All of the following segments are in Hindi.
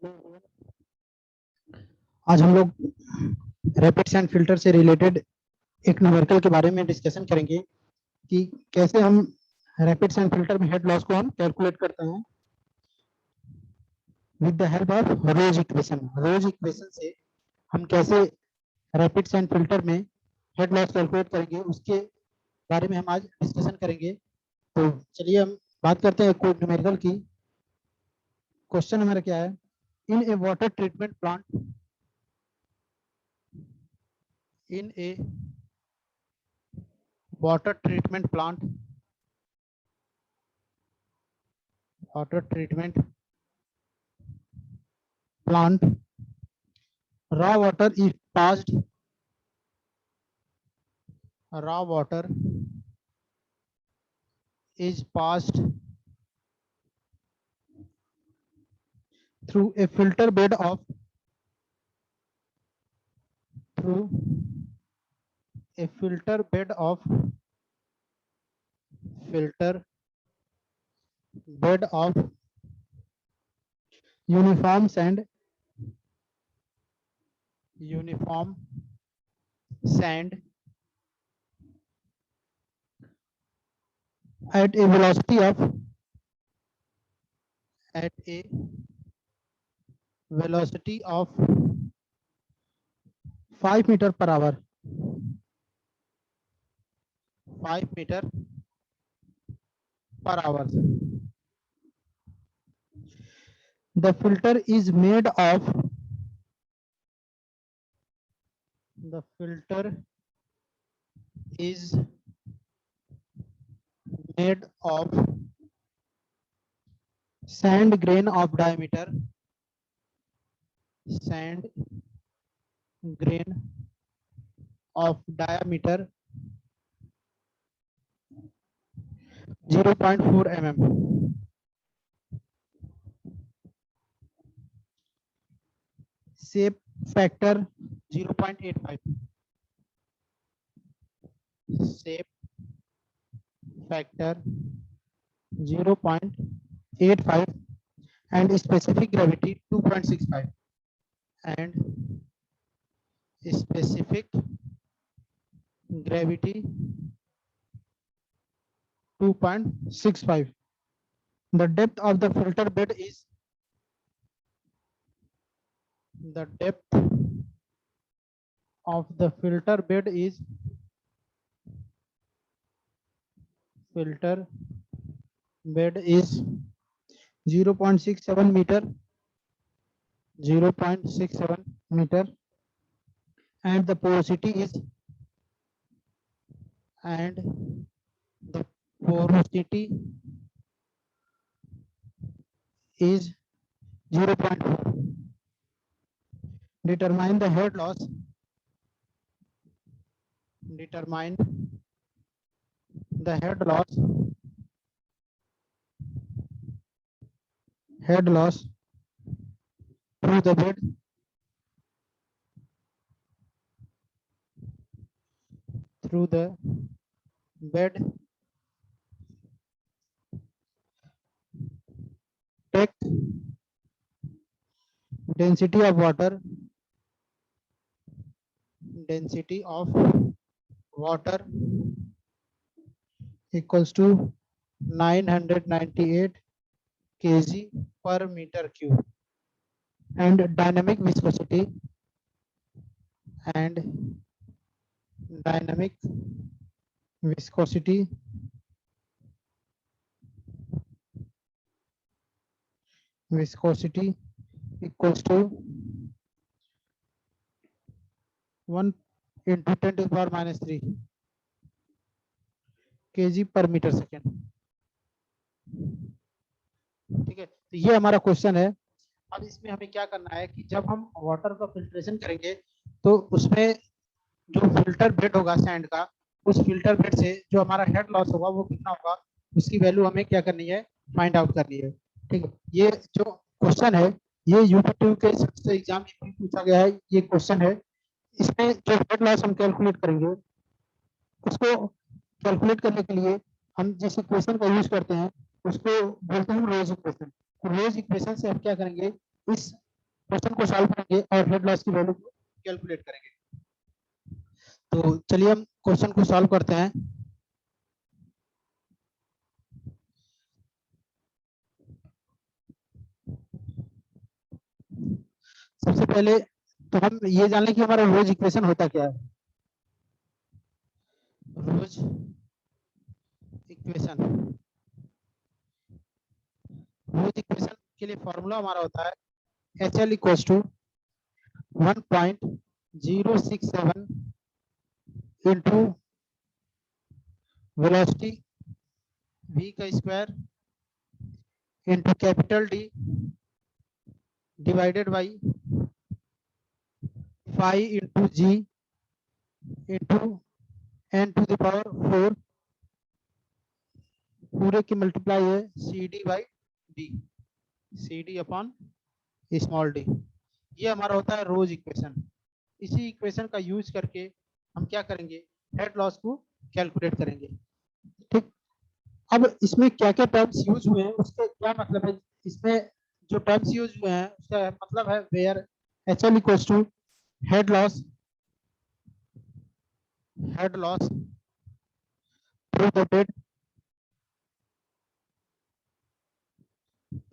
आज हम लोग रैपिड एंड फिल्टर से रिलेटेड एक न्यूमेरिकल के बारे में डिस्कशन करेंगे कि कैसे हम रैपिड एंड फिल्टर में हेड लॉस को हम कैलकुलेट करते हैं with the help of Rose equation. Rose equation से हम कैसे रैपिड एंड फिल्टर में हेड लॉस कैलकुलेट करेंगे उसके बारे में हम आज डिस्कशन करेंगे। तो चलिए हम बात करते हैं कोड न्यूमेरिकल की। क्वेश्चन हमारा क्या है? In a water treatment plant in a water treatment plant raw water is passed raw water is passed through a filter bed of through a filter bed of uniform sand at a velocity of 5 meter per hour 5 meter per hour. The filter is made of sand grain of diameter 0.4 mm. Shape factor 0.85. Shape factor 0.85 and specific gravity 2.65 and specific gravity 2.65. The depth of the filter bed is 0.67 meter 0.67 meter and the porosity is 0.4. Determine the head loss through the bed take density of water equals to 998 kg per meter cube and dynamic viscosity equals to 1 into 10 to the power minus 3 kg per meter second. ठीक है, तो ये हमारा क्वेश्चन है। अब इसमें हमें क्या करना है कि जब हम वाटर का फिल्ट्रेशन करेंगे तो उसमें जो फिल्टर बेड होगा सैंड का, उस फिल्टर बेड से जो हमारा हेड लॉस होगा वो कितना होगा, उसकी वैल्यू हमें क्या करनी है, फाइंड आउट करनी है। ठीक है, ये जो क्वेश्चन है ये यूपी के सबसे एग्जाम में पूछा गया है, ये क्वेश्चन है। इसमें जो हेड लॉस हम कैलकुलेट करेंगे उसको कैलकुलेट करने के लिए हम जिस इक्वेशन का यूज करते हैं उसको बोलते हैं रोज इक्वेशन। तो रोज इक्वेशन से हम क्या करेंगे, इस क्वेश्चन को सॉल्व करेंगे और हेड लॉस की वैल्यू को कैलकुलेट करेंगे। तो चलिए हम क्वेश्चन को सॉल्व करते हैं। सबसे पहले तो हम ये जान लें कि हमारा रोज इक्वेशन होता क्या है। रोज इक्वेशन, रोज इक्वेशन के लिए फॉर्मूला हमारा होता है HL equals to 1.067 into velocity v का square into capital D divided by 5 into G into n to the power 4 पूरे की मल्टीप्लाई है CD by D, CD upon small d। ये हमारा होता है रोज इक्वेशन। इसी इक्वेशन का यूज करके हम क्या करेंगे, हेड लॉस को कैलकुलेट करेंगे। ठीक, अब इसमें क्या क्या टर्म्स यूज हुए हैं उसके क्या मतलब है। इसमें जो टर्म्स यूज हुए हैं उसका मतलब है where HL equals to head loss, head loss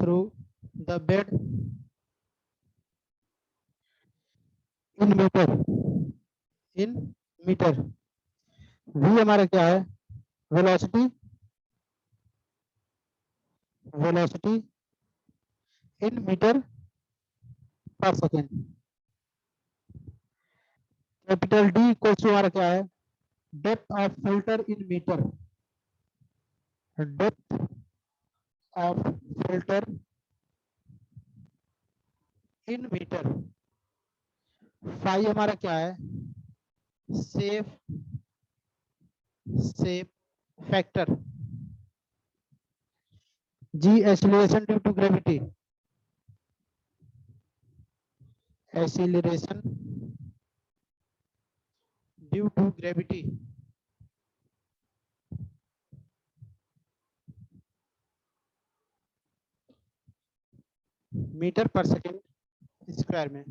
through the bed in metre, in metre. v हमारा क्या है, वेलोसिटी, वेलोसिटी इन मीटर पर second. Capital D equals to हमारा क्या है, depth of filter in metre, depth of filter in metre. Phi हमारा क्या है, safe, safe factor. G acceleration due to gravity, acceleration due to gravity. Metre पर सेकेंड स्क्वायर में।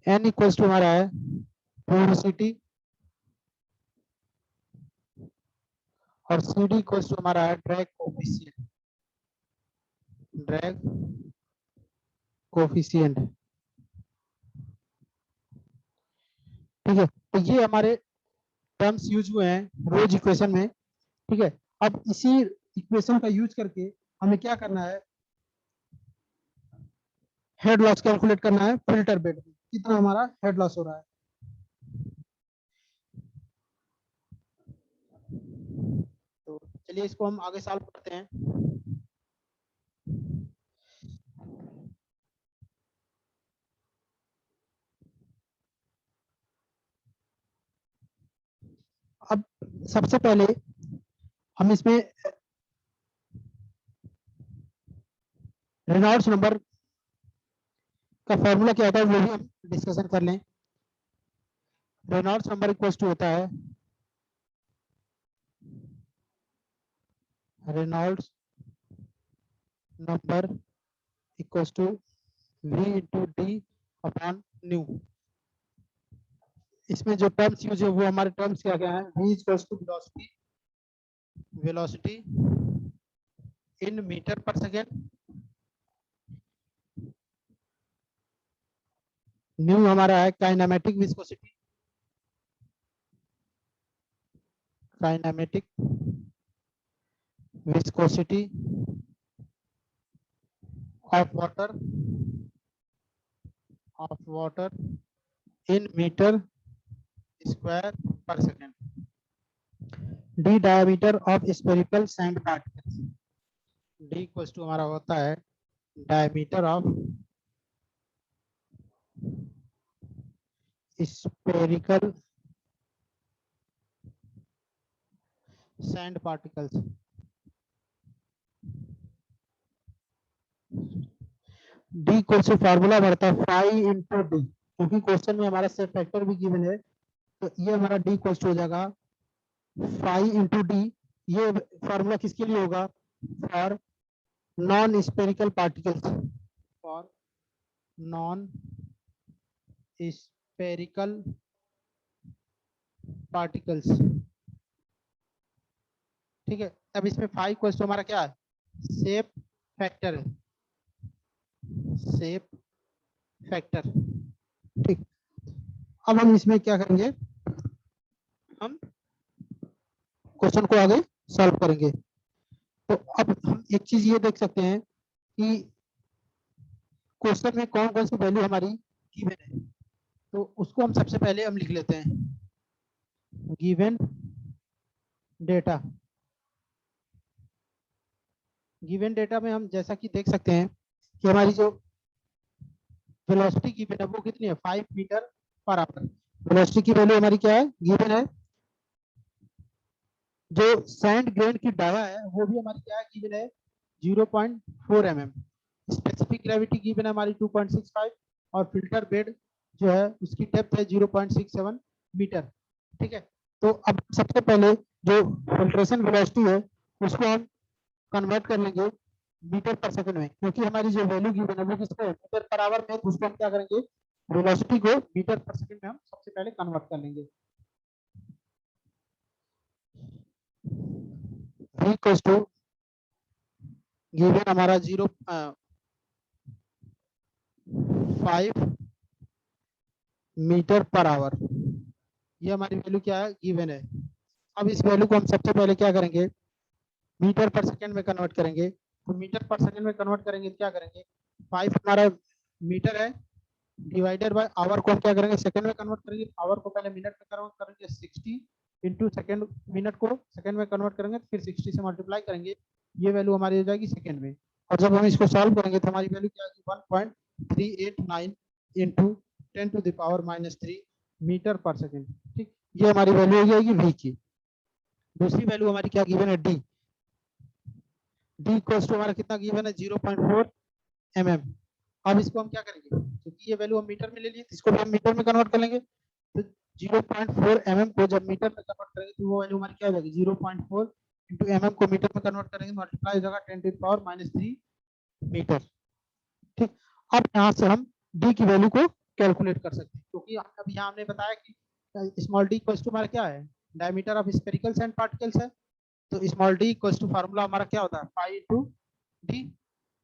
n इक्वल्स टू हमारा है पोरोसिटी और CD इक्वल्स टू हमारा है ड्रैग कोफिशिएंट, ड्रैग कोफिशिएंट। ठीक है, तो ये हमारे टर्म्स यूज हुए हैं रोज इक्वेशन में। ठीक है, अब इसी इक्वेशन का यूज करके हमें क्या करना है, हेड लॉस कैलकुलेट करना है फिल्टर बेड में कितना हमारा हेड लॉस हो रहा है। तो चलिए इसको हम आगे सॉल्व करते हैं। अब सबसे पहले हम इसमें रेनॉल्ड्स नंबर का फॉर्मूला क्या होता है वो भी हम डिस्कशन कर लें। रेनॉल्ड्स नंबर इक्वल्स टू होता है Reynolds number equals to v into D upon nu. इसमें जो टर्म्स यूज है वो हमारे टर्म्स क्या क्या है, v equals to velocity, velocity in metre पर सेकेंड, न्यू हमारा है kinematic viscosity, kinematic viscosity of water, of water in metre square per second. D diameter of spherical sand particles, D equals to हमारा होता है diameter of spherical sand particles. D equals to formula बढ़ता है फाई इंटू डी, क्योंकि क्वेश्चन में हमारा सेट फैक्टर भी गिवन है तो ये हमारा डी इक्वल्स टू हो जाएगा फाई इंटू डी। ये फार्मूला किसके लिए होगा, for non spherical particles, for non spherical particles. ठीक है, अब इसमें फाइव क्वेश्चन हमारा क्या है, शेप फैक्टर है, शेप फैक्टर। ठीक, अब हम इसमें क्या करेंगे, हम क्वेश्चन को आगे सॉल्व करेंगे। तो अब हम एक चीज ये देख सकते हैं कि क्वेश्चन में कौन कौन सी वैल्यू हमारी गिवन है, तो उसको हम सबसे पहले हम लिख लेते हैं, गिवन डेटा। गिवन डेटा में हम जैसा कि देख सकते हैं कि हमारी जो वेलोसिटी गिवन है वो कितनी है, 5 मीटर पर आवर। वेलोसिटी की वैल्यू हमारी क्या है, गिवन है। जो सैंड ग्रेन की डाया है वो भी हमारी क्या है, गिवन है 0.4 mm। स्पेसिफिक ग्रेविटी गिवन है हमारी 2.65 और फिल्टर बेड जो है उसकी डेप्थ है 0.67 मीटर। ठीक है, तो अब सबसे पहले जो फिल्ट्रेशन वेलोसिटी है उसको हम कन्वर्ट कर लेंगे मीटर पर सेकंड में, क्योंकि हमारी जो वैल्यू गिवन है वो किसको है, मीटर पर आवर में, तो उसको हम क्या करेंगे, वेलोसिटी को मीटर पर सेकंड में हम सबसे पहले कन्वर्ट कर लेंगे। v इक्वल्स टू गिवन हमारा 0.5 मीटर पर आवर, ये हमारी वैल्यू क्या है, गिवन है। अब इस वैल्यू को हम सबसे पहले क्या करेंगे, मीटर पर सेकंड में कन्वर्ट करेंगे। तो मीटर पर सेकंड में कन्वर्ट करेंगे तो क्या करेंगे, 5 हमारा मीटर है, डिवाइडेड बाय आवर को हम क्या करेंगे, सेकंड में कन्वर्ट करेंगे। आवर को पहले मिनट में कन्वर्ट करेंगे, 60 इंटू सेकंड, मिनट को सेकंड में कन्वर्ट करेंगे तो फिर 60 से मल्टीप्लाई करेंगे, ये वैल्यू हमारी हो जाएगी सेकंड में। और जब हम इसको सॉल्व करेंगे तो हमारी वैल्यू क्या आएगी, 1.389 इंटू 10⁻³ मीटर पर सेकंड। ठीक, ये हमारी वैल्यू हो जाएगी v की। दूसरी वैल्यू हमारी क्या गिवन है, d। d इक्वल्स टू हमारा कितना गिवन है, 0.4 mm। अब इसको हम क्या करेंगे, क्योंकि ये वैल्यू हम मीटर में ले लिए, इसको भी हम मीटर में कन्वर्ट कर लेंगे। तो 0.4 mm को जब मीटर में कन्वर्ट करेंगे तो वो वैल्यू हमारी क्या हो जाएगी, 0.4 इंटू mm को मीटर में कन्वर्ट करेंगे, मल्टीप्लाई हो जाएगा 10⁻³ मीटर। ठीक, अब यहाँ से हम d की वैल्यू को कैलकुलेट कर सकते हैं, क्योंकि अभी यहाँ हमने बताया कि स्मॉल d इक्वल्स टू हमारा क्या है, diameter of spherical sand particles है। तो small d equals to formula हमारा क्या होता है, फाई इंटू d।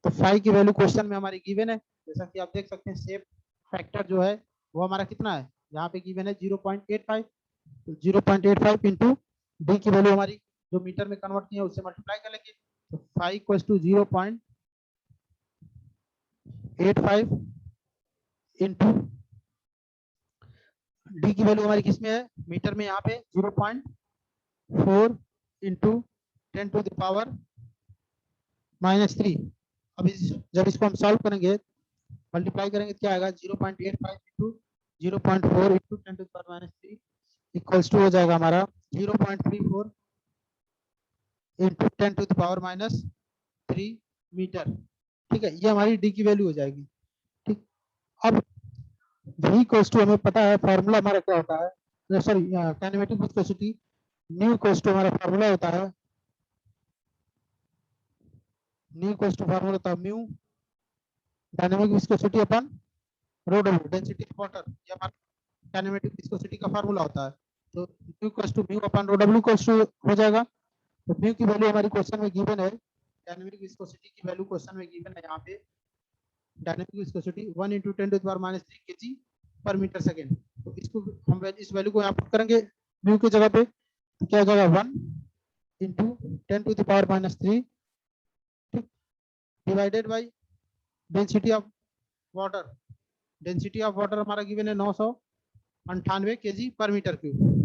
तो फाई की वैल्यू क्वेश्चन में हमारी गिवन है, जैसा कि आप देख सकते हैं शेप फैक्टर जो है वो हमारा कितना है, यहाँ पे गिवन है 0.85। तो 0.85 इंटू डी की वैल्यू हमारी जो मीटर में कन्वर्ट की है उससे मल्टीप्लाई कर लेंगे। तो phi equals to 0.85 into D की वैल्यू हमारी किसमें है, मीटर में, यहाँ पे 0.4 इंटू 10⁻³ अब जब इसको हम सॉल्व करेंगे, मल्टीप्लाई करेंगे तो क्या आएगा, 0.85 इंटू 0.4 इंटू 10⁻³ इक्वल्स टू हो जाएगा हमारा 0.34 इंटू 10⁻³ मीटर। ठीक है, ये हमारी डी की वैल्यू हो जाएगी। ठीक, अब v इक्वल्स टू हमें पता है फॉर्मूला हमारा क्या होता है, sorry kinematic viscosity, nu equals to हमारा फॉर्मूला होता है, न्यू इक्वल्स टू फॉर्मूला होता है mu dynamic viscosity upon rho W, density of water, ये हमारा काइनेमेटिक विस्कोसिटी का फार्मूला होता है। तो mu equals to mu upon rho W equals to हो जाएगा। तो म्यू की वैल्यू हमारी क्वेश्चन में गिवन है, डायनामिक विस्कोसिटी की वैल्यू क्वेश्चन में गिवन है, यहाँ पे डायनामिक विस्कोसिटी 1 इंटू 10⁻³ kg पर मीटर सेकेंड। तो इसको हम इस वैल्यू को यहाँ पुट करेंगे म्यू की जगह पे, तो क्या हो जाएगा 1 into 10⁻³ divided by density of water. Density of water हमारा गिवन है 998 kg पर मीटर क्यूब।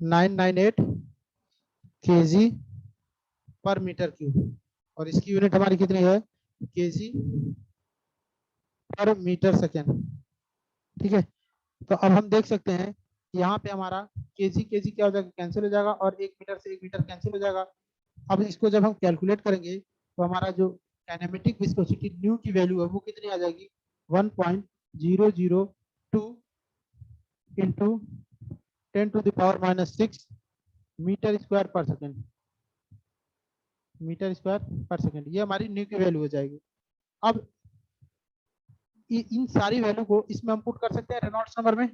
998 kg पर मीटर क्यूब, और इसकी यूनिट हमारी कितनी है, kg पर मीटर सेकेंड। ठीक है, तो अब हम देख सकते हैं यहाँ पे हमारा kg क्या हो जाएगा, कैंसिल हो जाएगा, और 1 मीटर से 1 मीटर कैंसिल हो जाएगा। अब इसको जब हम कैलकुलेट करेंगे तो हमारा जो काइनेमेटिक विस्कोसिटी न्यू की वैल्यू है वो कितनी आ जाएगी, 1.002 into 10⁻⁶ metre square per second, metre square per second, ये हमारी न्यू की वैल्यू हो जाएगी। अब इन सारी वैल्यू को इसमें हम पुट कर सकते हैं रेनॉल्ड्स नंबर में,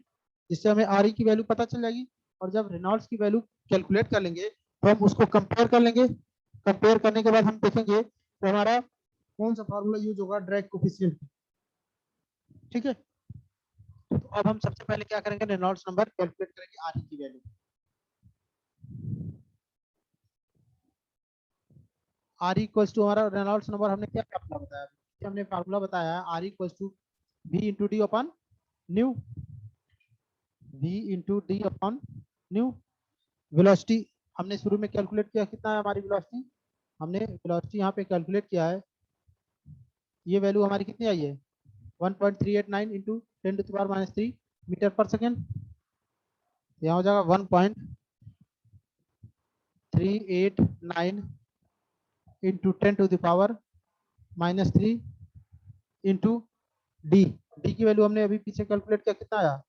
जिससे हमें आर ई की वैल्यू पता चल जाएगी। और जब रेनॉल्ड्स की वैल्यू कैलकुलेट कर लेंगे तो हम उसको कंपेयर कर लेंगे। कंपेयर करने के बाद हम देखेंगे तो हमारा कौन सा फार्मूला यूज होगा ड्रैग कोफिशिएंट। ठीक है, तो अब हम सबसे पहले क्या करेंगे, रेनॉल्ड्स नंबर कैलकुलेट करेंगे आर ई की वैल्यू। आर इक्वल्स टू हमारा रेनॉल्ड्स नंबर हमने क्या फार्मूला बताया, हमने फार्मूला बताया है R equals to V into D upon nu, V into D upon nu. Velocity हमने शुरू में कैलकुलेट किया, कितना है हमारी वेलोसिटी, हमने वेलोसिटी यहाँ पे कैलकुलेट किया है, ये वैल्यू हमारी कितनी आई है 1.389 इंटू 10⁻³ मीटर पर सेकेंड। यहाँ हो जाएगा 1.389 इंटू 10⁻³ इंटू डी। डी की वैल्यू हमने अभी पीछे कैलकुलेट किया, कितना आया,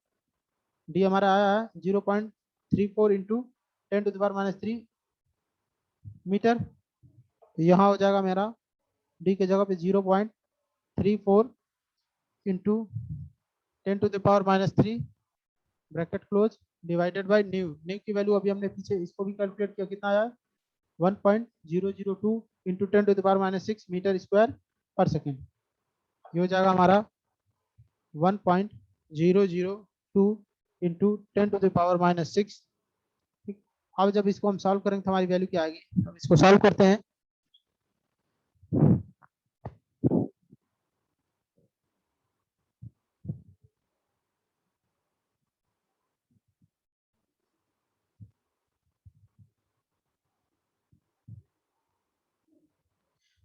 डी हमारा आया है 0.34 इंटू 10⁻³ मीटर। यहाँ हो जाएगा मेरा डी के जगह पे 0.34 into 10⁻³ bracket close divided by new. New की वैल्यू अभी हमने पीछे इसको भी कैलकुलेट किया, कितना आया 1.002 into 10⁻6 metre square per second. ये हो जाएगा हमारा 1.002 इंटू 10⁻6। अब जब इसको हम सॉल्व करेंगे तो हमारी वैल्यू क्या आएगी, हम इसको सॉल्व करते हैं।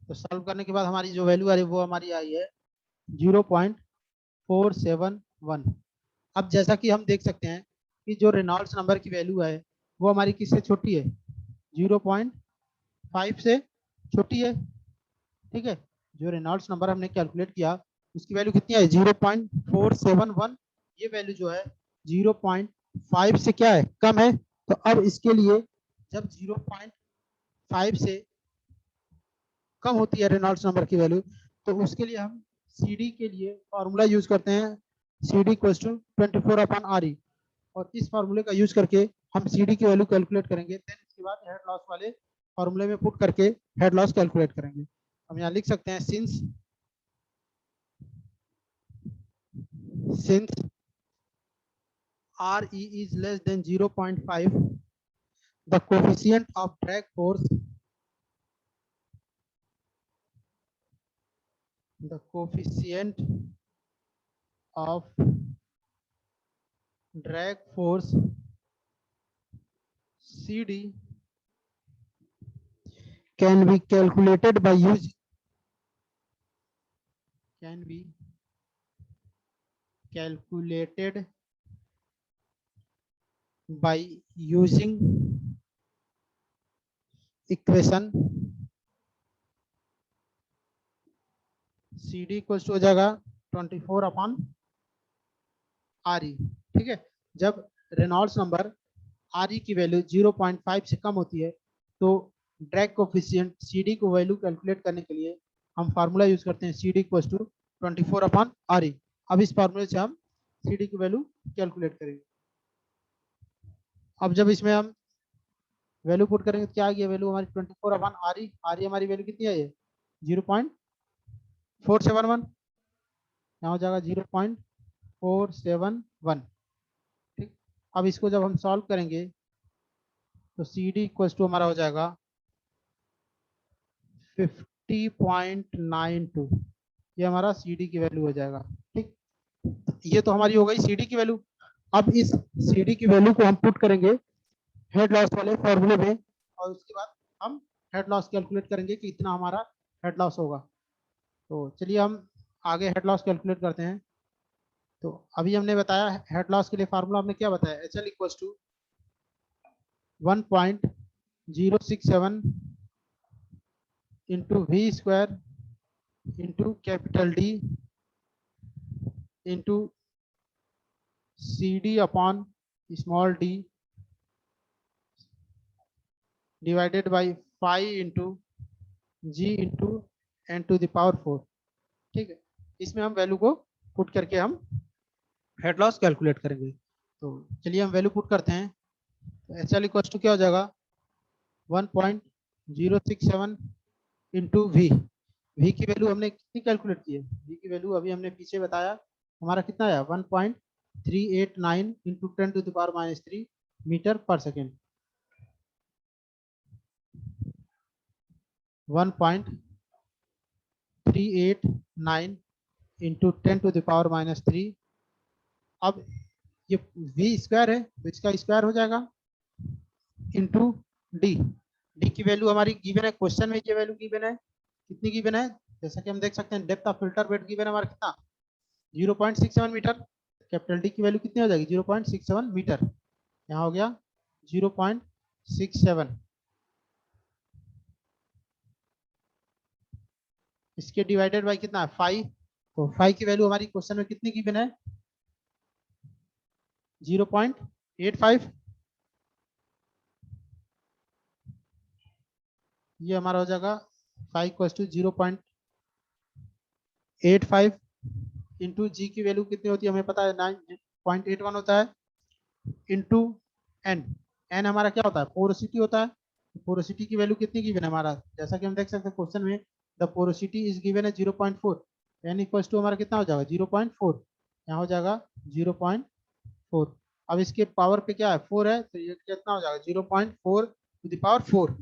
तो सॉल्व करने के बाद हमारी जो वैल्यू आ रही है वो हमारी आई है 0.471। अब जैसा कि हम देख सकते हैं कि जो रेनॉल्ड्स नंबर की वैल्यू है वो हमारी किससे छोटी है, 0.5 से छोटी है। ठीक है, जो रेनॉल्ड्स नंबर हमने कैलकुलेट किया उसकी वैल्यू कितनी है 0.471। ये वैल्यू जो है 0.5 से क्या है, कम है। तो अब इसके लिए जब 0.5 से कम होती है रेनॉल्ड्स नंबर की वैल्यू, तो उसके लिए हम सी डी के लिए फॉर्मूला यूज करते हैं, C D equals to 24/RE। और इस फार्मूले का यूज करके हम सी डी की वैल्यू कैलकुलेट करेंगे, देन इसके बाद हेड लॉस वाले फॉर्मूले में पुट करके हेड लॉस कैलकुलेट करेंगे। हम यहाँ लिख सकते हैं since RE is less than 0.5, the coefficient of drag force, the coefficient of drag force CD can be calculated by using equation C D equal to हो जाएगा 24/RE। ठीक है, जब रेनॉल्ड्स नंबर आर ई की वैल्यू 0.5 से कम होती है तो ड्रैग कोफिशिएंट सी डी को वैल्यू कैलकुलेट करने के लिए हम फार्मूला यूज करते हैं सी डी इक्वल टू 24/RE। अब इस फार्मूले से हम सी डी की वैल्यू कैलकुलेट करेंगे। अब जब इसमें हम वैल्यू पुट करेंगे तो क्या आ गया, वैल्यू हमारी 24/RE। RE हमारी वैल्यू कितनी है, ये 0.471, यहाँ हो जाएगा 0.471। ठीक, अब इसको जब हम सॉल्व करेंगे तो सी डी इक्वल टू हमारा हो जाएगा 50.92, ये हमारा सी डी की वैल्यू हो जाएगा। ठीक, ये तो हमारी हो गई सी डी की वैल्यू। अब इस सी डी की वैल्यू को हम पुट करेंगे हेड लॉस वाले फॉर्मूले में, और उसके बाद हम हेड लॉस कैलकुलेट करेंगे कि इतना हमारा हेड लॉस होगा। तो चलिए हम आगे हेड लॉस कैलकुलेट करते हैं। तो अभी हमने बताया हेड लॉस के लिए फार्मूला हमने क्या बताया, H L equal to 1.067 into V square into capital D into C D upon small D divided by 5 into G into N to the power 4। ठीक है, इसमें हम वैल्यू को पुट करके हम हेड लॉस कैलकुलेट करेंगे। तो चलिए हम वैल्यू पुट करते हैं। तो एच एल इक्वल टू क्या हो जाएगा 1.067 इंटू वी। वी की वैल्यू हमने कितनी कैलकुलेट की है, वी की वैल्यू अभी हमने पीछे बताया हमारा कितना आया 1.389 इंटू 10⁻³ मीटर पर सेकेंड। 1.389 इंटू 10⁻³ अब ये v स्क्वायर है तो इसका स्क्वायर हो जाएगा इंटू डी। डी की वैल्यू हमारी गिवन है, क्वेश्चन में ये वैल्यू गिवन है, कितनी गिवन है जैसा कि हम देख सकते हैं depth of filter bed given है हमारा कितना 0.67 मीटर। कैपिटल डी की वैल्यू कितनी हो जाएगी 0.67 मीटर, यहाँ हो गया 0.67। इसके डिवाइडेड बाई कितना है 5। तो 5 की वैल्यू हमारी क्वेश्चन में कितनी गिवन है 0.85। ये हमारा हो जाएगा 5 इक्वल्स टू 0.85 इंटू जी की वैल्यू कितनी होती है हमें पता है 9.81 होता है इंटू एन। एन हमारा क्या होता है पोरोसिटी होता है। पोरोसिटी की वैल्यू कितनी गिवन है हमारा, जैसा कि हम देख सकते हैं क्वेश्चन में द पोरोसिटी इज गिवन है 0.4। एन इक्वल्स टू हमारा कितना हो जाएगा 0.4, यहाँ हो जाएगा 0.4। अब इसके पावर पे क्या है 4 है तो ये कितना हो जाएगा 0.4 टू द पावर 4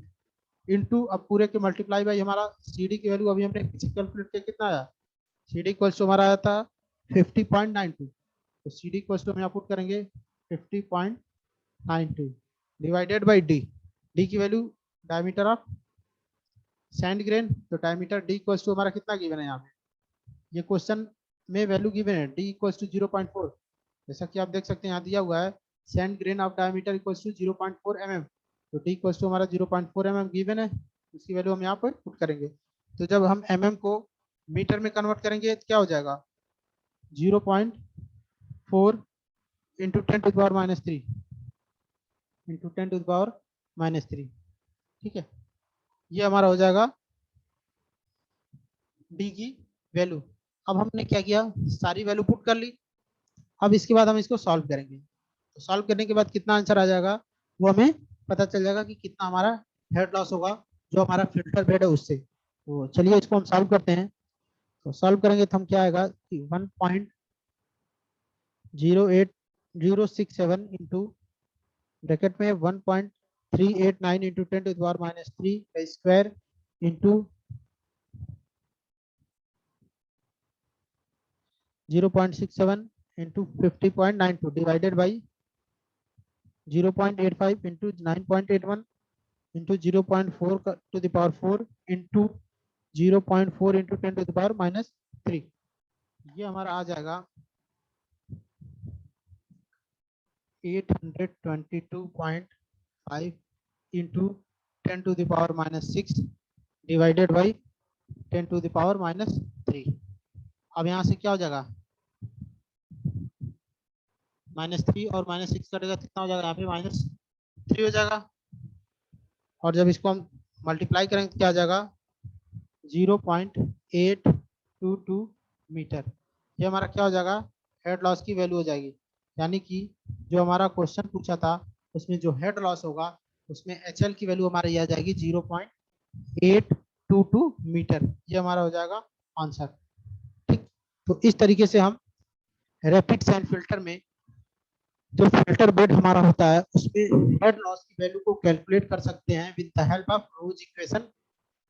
इंटू अब पूरे के मल्टीप्लाई बाई हमारा सी डी की वैल्यू अभी हमने कैलकुलेट किया कितना आया सी डी इक्वल्स टू हमारा आया था 50.92। तो सी डी इक्वल्स टू हम यहाँ पुट करेंगे 50.92 डिवाइडेड बाई डी। डी की value diameter of sand grain, तो डायमीटर डी इक्वल्स टू हमारा कितना गिवन है यहाँ पे, ये क्वेश्चन में वैल्यू गिवन है डी इक्वल्स टू 0.4। जैसा कि आप देख सकते हैं यहाँ दिया हुआ है sand grain of diameter equals to 0.4 mm। तो डी इक्वल्स टू हमारा 0.4 mm गिवन है, इसकी वैल्यू हम यहाँ पर पुट करेंगे। तो जब हम mm को मीटर में कन्वर्ट करेंगे तो क्या हो जाएगा 0.4 इंटू 10⁻³ इंटू 10⁻³। ठीक है, ये हमारा हो जाएगा डी की वैल्यू। अब हमने क्या किया सारी वैल्यू पुट कर ली। अब इसके बाद हम इसको सॉल्व करेंगे, तो सॉल्व करने के बाद कितना आंसर आ जाएगा वो हमें पता चल जाएगा कि कितना हमारा हेड लॉस होगा जो हमारा फिल्टर बेड है उससे। तो चलिए इसको हम सॉल्व करते हैं। तो सॉल्व करेंगे तो हम क्या आएगा कि 1.08067 इंटू ब्रैकेट में 1.389 इंटू 10⁻³ का square into 0.67 into 50.92 divided by 0.85 into 9.81 into 0.4 to the power 4 into 0.4 into 10⁻³ ये हमारा आ जाएगा 822.5 इंटू 10⁻⁻6 डिवाइडेड बाई 10⁻⁻3। अब यहाँ से क्या हो जाएगा -3 और -6 कटेगा कितना हो जाएगा यहाँ पे -3 हो जाएगा। और जब इसको हम मल्टीप्लाई करेंगे तो क्या आ जाएगा 0.822 मीटर। ये हमारा क्या हो जाएगा हेड लॉस की वैल्यू हो जाएगी। यानी कि जो हमारा क्वेश्चन पूछा था उसमें जो हेड लॉस होगा उसमें एच एल की वैल्यू हमारी आ जाएगी 0.822 मीटर। ये हमारा हो जाएगा आंसर। ठीक, तो इस तरीके से हम रैपिड सैंड फिल्टर में जो फिल्टर बेड हमारा होता है उसमें हेड लॉस की वैल्यू को कैलकुलेट कर सकते हैं with the help of Rose equation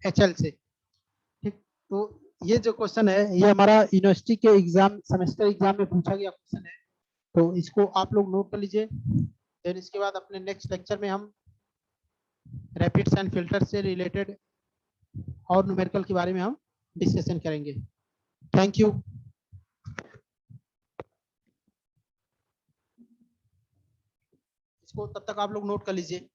HL से। ठीक, तो ये जो क्वेश्चन है ये हमारा यूनिवर्सिटी के एग्जाम सेमेस्टर एग्जाम में पूछा गया क्वेश्चन है, तो इसको आप लोग नोट कर लीजिए। फिर इसके बाद अपने नेक्स्ट लेक्चर में हम रैपिड सैंड फिल्टर से रिलेटेड और न्यूमेरिकल के बारे में हम डिस्कशन करेंगे। Thank you. इसको तब तक आप लोग नोट कर लीजिए।